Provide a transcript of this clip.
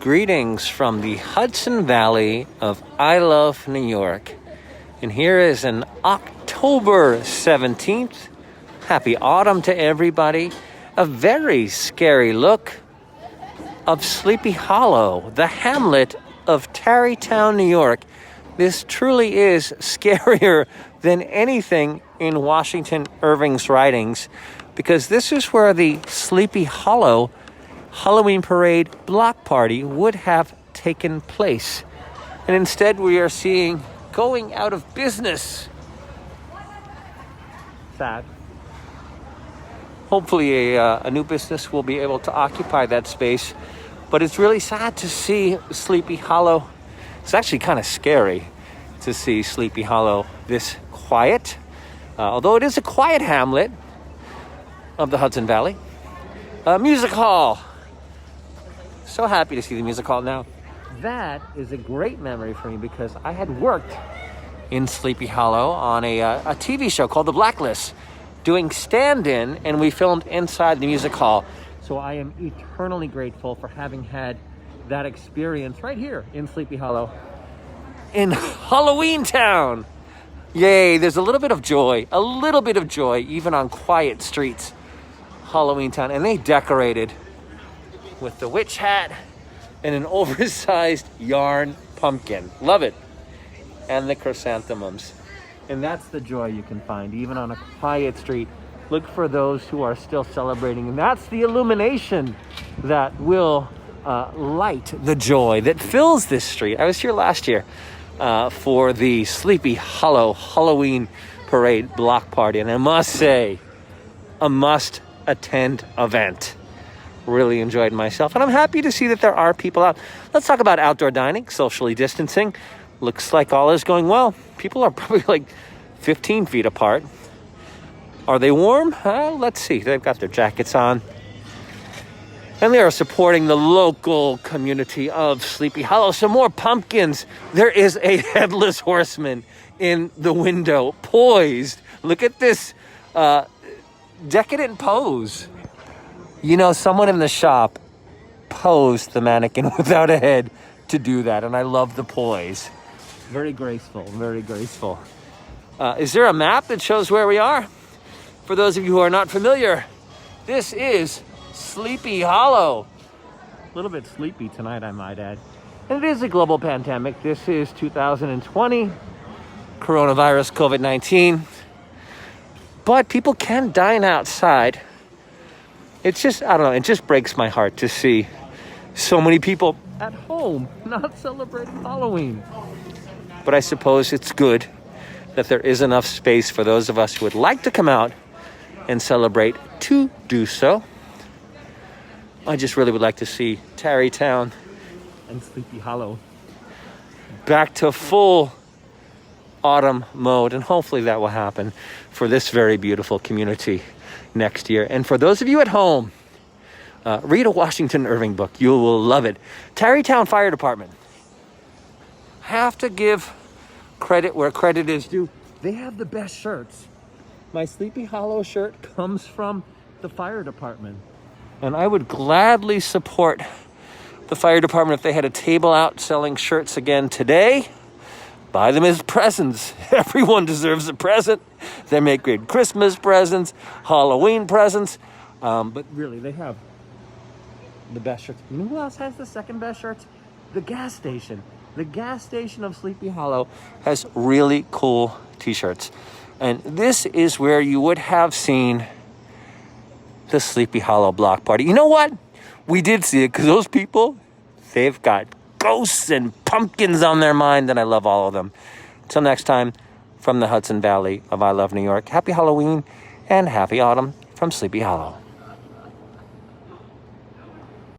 Greetings from the Hudson Valley of I Love New York. And here is an October 17th. Happy autumn to everybody. A very scary look of Sleepy Hollow, the hamlet of Tarrytown, New York. This truly is scarier than anything in Washington Irving's writings, because this is where the Sleepy Hollow Halloween Parade block party would have taken place. And instead we are seeing going out of business. Sad. Hopefully a new business will be able to occupy that space. But it's really sad to see Sleepy Hollow. It's actually kind of scary to see Sleepy Hollow this quiet. Although it is a quiet hamlet of the Hudson Valley. Music hall. So happy to see the music hall now. That is a great memory for me because I had worked in Sleepy Hollow on a TV show called The Blacklist, doing stand-in, and we filmed inside the music hall. So I am eternally grateful for having had that experience right here in Sleepy Hollow, in Halloween Town. Yay, there's a little bit of joy, even on quiet streets. Halloween Town, and they decorated with the witch hat and an oversized yarn pumpkin. Love it. And the chrysanthemums. And that's the joy you can find, even on a quiet street. Look for those who are still celebrating. And that's the illumination that will light the joy that fills this street. I was here last year for the Sleepy Hollow Halloween Parade block party. And I must say, a must-attend event. Really enjoyed myself, and I'm happy to see that there are people out. Let's talk about outdoor dining, socially distancing. Looks like all is going well. People are probably like 15 feet apart. Are they warm? Let's see. They've got their jackets on. And they are supporting the local community of Sleepy Hollow. Some more pumpkins. There is a Headless Horseman in the window, poised. Look at this decadent pose. You know, someone in the shop posed the mannequin without a head to do that, and I love the poise. Very graceful, very graceful. Is there a map that shows where we are? For those of you who are not familiar, this is Sleepy Hollow. A little bit sleepy tonight, I might add. And it is a global pandemic. This is 2020, coronavirus, COVID-19. But people can dine outside. It's just, I don't know, it just breaks my heart to see so many people at home not celebrating Halloween. But I suppose it's good that there is enough space for those of us who would like to come out and celebrate to do so. I just really would like to see Tarrytown and Sleepy Hollow back to full autumn mode, and hopefully that will happen for this very beautiful community next year. And for those of you at home, read a Washington Irving book. You will love it. Tarrytown Fire Department. Have to give credit where credit is due. They have the best shirts. My Sleepy Hollow shirt comes from the fire department. And I would gladly support the fire department if they had a table out selling shirts again today. Buy them as presents. Everyone deserves a present. They make great Christmas presents, Halloween presents. But really, they have the best shirts. You know who else has the second best shirts? The gas station. The gas station of Sleepy Hollow has really cool t-shirts. And this is where you would have seen the Sleepy Hollow block party. You know what? We did see it because those people, they've got ghosts and pumpkins on their mind, and I love all of them. Till next time, from the Hudson Valley of I Love New York, happy Halloween and happy autumn from Sleepy Hollow.